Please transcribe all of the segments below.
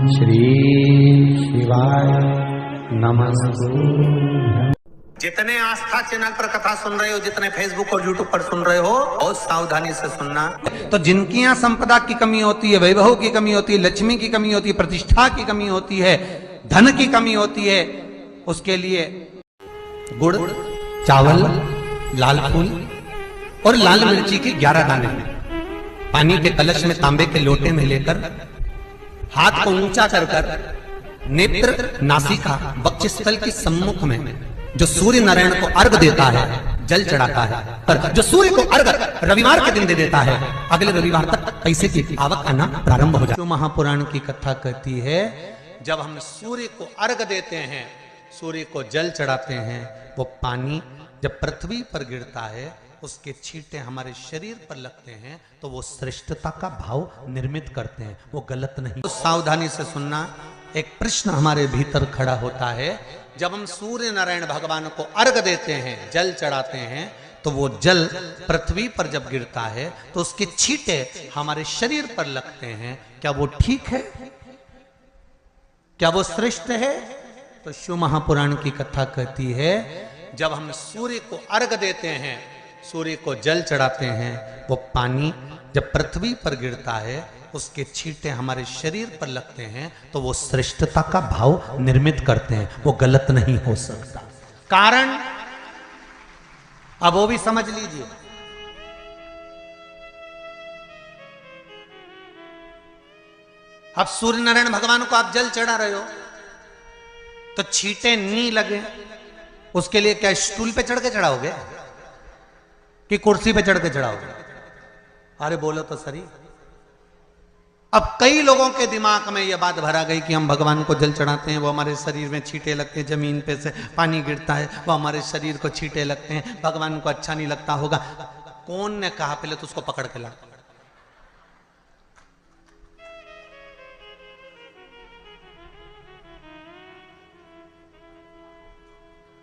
श्री शिवाय नमस्तु। जितने आस्था चैनल पर कथा सुन रहे हो, जितने फेसबुक और यूट्यूब पर सुन रहे हो, बहुत सावधानी से सुनना। तो जिनकी यहाँ संपदा की कमी होती है, वैभव की कमी होती है, लक्ष्मी की कमी होती है, प्रतिष्ठा की कमी होती है, धन की कमी होती है, उसके लिए गुड़, चावल, लाल फूल और लाल मिर्ची के 11 दाने पानी के कलश में तांबे के लोटे में लेकर हाथ को ऊंचा कर कर नेत्र, नासिका, वक्षस्थल के सम्मुख में जो सूर्य नारायण को अर्घ देता है, जल चढ़ाता है, पर जो सूर्य को अर्घ रविवार के दिन दे देता है, अगले रविवार तक पैसे की आवक आना प्रारंभ हो जाती है। महापुराण की कथा कहती है, जब हम सूर्य को अर्घ देते हैं, सूर्य को जल चढ़ाते हैं, वो पानी जब पृथ्वी पर गिरता है, उसके छींटे हमारे शरीर पर लगते हैं, तो वो श्रेष्ठता का भाव निर्मित करते हैं, वो गलत नहीं। तो सावधानी से सुनना। एक प्रश्न हमारे भीतर खड़ा होता है, जब हम सूर्य नारायण भगवान को अर्घ देते हैं, जल चढ़ाते हैं, तो वो जल पृथ्वी पर जब गिरता है तो उसके छींटे हमारे शरीर पर लगते हैं, क्या वो ठीक है? क्या वो श्रेष्ठ है? तो शिव महापुराण की कथा कहती है, जब हम सूर्य को अर्घ देते हैं, सूर्य को जल चढ़ाते हैं, वो पानी जब पृथ्वी पर गिरता है, उसके छींटे हमारे शरीर पर लगते हैं, तो वो श्रेष्ठता का भाव निर्मित करते हैं, वो गलत नहीं हो सकता। कारण अब वो भी समझ लीजिए। अब सूर्य नारायण भगवान को आप जल चढ़ा रहे हो, तो छींटे नहीं लगे, उसके लिए क्या स्टूल पे चढ़ के चढ़ाओगे कि कुर्सी पे चढ़ के चढ़ाओगे? अरे बोलो तो सही। अब कई लोगों के दिमाग में यह बात भरा गई कि हम भगवान को जल चढ़ाते हैं, वो हमारे शरीर में छींटे लगते हैं, जमीन पे से पानी गिरता है, वो हमारे शरीर को छींटे लगते हैं, भगवान को अच्छा नहीं लगता होगा। कौन ने कहा? पहले तो उसको पकड़ के ला।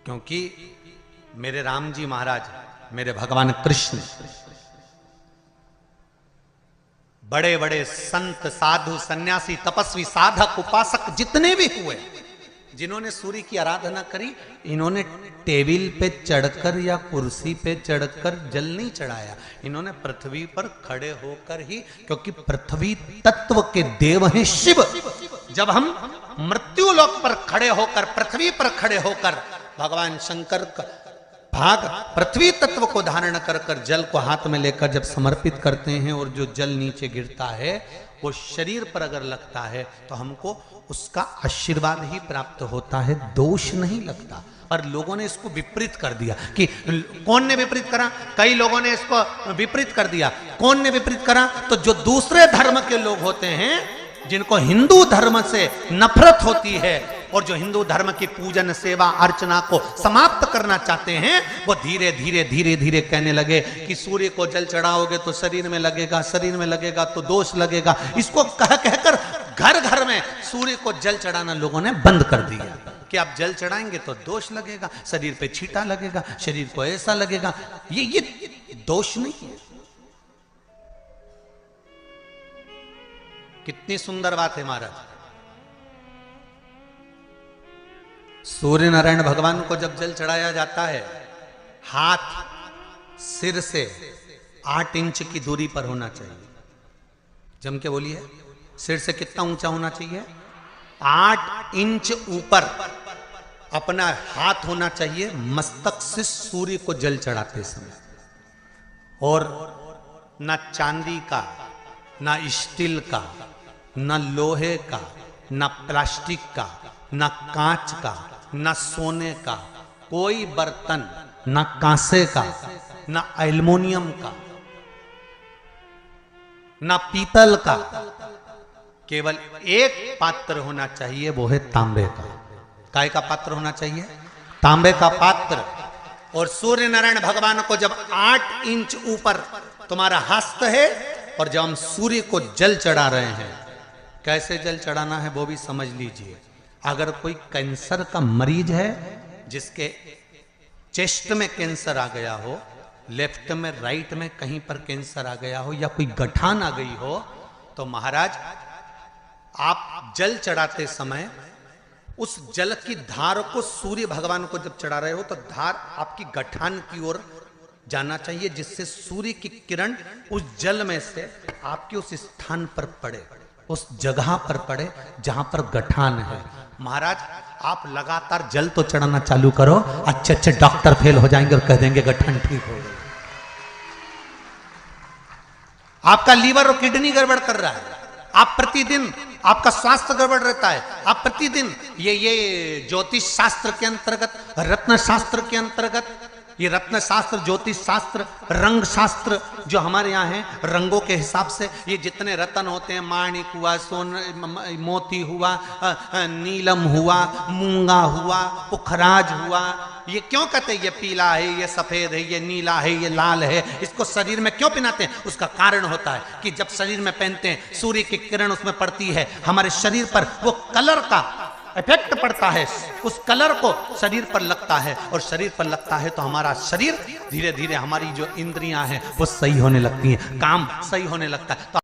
क्योंकि मेरे राम जी महाराज, मेरे भगवान कृष्ण, बड़े बड़े संत, साधु, सन्यासी, तपस्वी, साधक, उपासक जितने भी हुए, जिन्होंने सूर्य की आराधना करी, इन्होंने टेबल पे चढ़कर या कुर्सी पे चढ़कर जल नहीं चढ़ाया, इन्होंने पृथ्वी पर खड़े होकर ही, क्योंकि पृथ्वी तत्व के देव हैं शिव। जब हम मृत्यु लोक पर खड़े होकर, पृथ्वी पर खड़े होकर भगवान शंकर का भाग पृथ्वी तत्व को धारण कर कर जल को हाथ में लेकर जब समर्पित करते हैं, और जो जल नीचे गिरता है वो शरीर पर अगर लगता है तो हमको उसका आशीर्वाद ही प्राप्त होता है, दोष नहीं लगता। और लोगों ने इसको विपरीत कर दिया। कि कौन ने विपरीत करा? कई लोगों ने इसको विपरीत कर दिया। कौन ने विपरीत करा? तो जो दूसरे धर्म के लोग होते हैं, जिनको हिंदू धर्म से नफरत होती है और जो हिंदू धर्म की पूजन, सेवा, अर्चना को समाप्त करना चाहते हैं, वो धीरे धीरे धीरे धीरे कहने लगे कि सूर्य को जल चढ़ाओगे तो शरीर में लगेगा, शरीर में लगेगा तो दोष लगेगा। इसको कह कहकर घर घर में सूर्य को जल चढ़ाना लोगों ने बंद कर दिया कि आप जल चढ़ाएंगे तो दोष लगेगा, शरीर पे छींटा लगेगा, शरीर को ऐसा लगेगा। ये दोष नहीं है। कितनी सुंदर बात है महाराज। सूर्य नारायण भगवान को जब जल चढ़ाया जाता है, हाथ सिर से 8 इंच की दूरी पर होना चाहिए। जम के बोलिए, सिर से कितना ऊंचा होना चाहिए? 8 इंच ऊपर अपना हाथ होना चाहिए मस्तक से सूर्य को जल चढ़ाते समय। और ना चांदी का, ना स्टील का, ना लोहे का, ना प्लास्टिक का, ना कांच का, ना सोने का कोई बर्तन, ना कांसे का, ना एल्युमिनियम का, ना पीतल का, केवल एक पात्र होना चाहिए, वो है तांबे का। काय का पात्र होना चाहिए? तांबे का पात्र। और सूर्य नारायण भगवान को जब 8 इंच ऊपर तुम्हारा हस्त है, और जब हम सूर्य को जल चढ़ा रहे हैं, कैसे जल चढ़ाना है वो भी समझ लीजिए। अगर कोई कैंसर का मरीज है, जिसके चेस्ट में कैंसर आ गया हो, लेफ्ट में, राइट में कहीं पर कैंसर आ गया हो, या कोई गठान आ गई हो, तो महाराज आप जल चढ़ाते समय उस जल की धार को सूर्य भगवान को जब चढ़ा रहे हो तो धार आपकी गठान की ओर जाना चाहिए, जिससे सूर्य की किरण उस जल में से आपके उस स्थान पर पड़े, उस जगह पर पड़े जहां पर गठान है। महाराज आप लगातार जल तो चढ़ाना चालू करो, अच्छे अच्छे डॉक्टर फेल हो जाएंगे और कह देंगे गठन ठीक हो गई। आपका लीवर और किडनी गड़बड़ कर रहा है, आप प्रतिदिन आपका स्वास्थ्य गड़बड़ रहता है, आप प्रतिदिन ये ज्योतिष शास्त्र के अंतर्गत, रत्न शास्त्र के अंतर्गत, ये रत्न शास्त्र, ज्योतिष शास्त्र, रंग शास्त्र जो हमारे यहाँ है, रंगों के हिसाब से ये जितने रत्न होते हैं, माणिक हुआ, मोती हुआ, नीलम हुआ, मूंगा हुआ, पुखराज हुआ, ये क्यों कहते हैं ये पीला है, ये सफेद है, ये नीला है, ये लाल है, इसको शरीर में क्यों पहनाते हैं? उसका कारण होता है कि जब शरीर में पहनते हैं सूर्य की किरण उसमें पड़ती है, हमारे शरीर पर वो कलर का इफेक्ट पड़ता है, उस कलर को शरीर पर लगता है, और शरीर पर लगता है तो हमारा शरीर धीरे धीरे, हमारी जो इंद्रियां हैं वो सही होने लगती हैं, काम सही होने लगता है। तो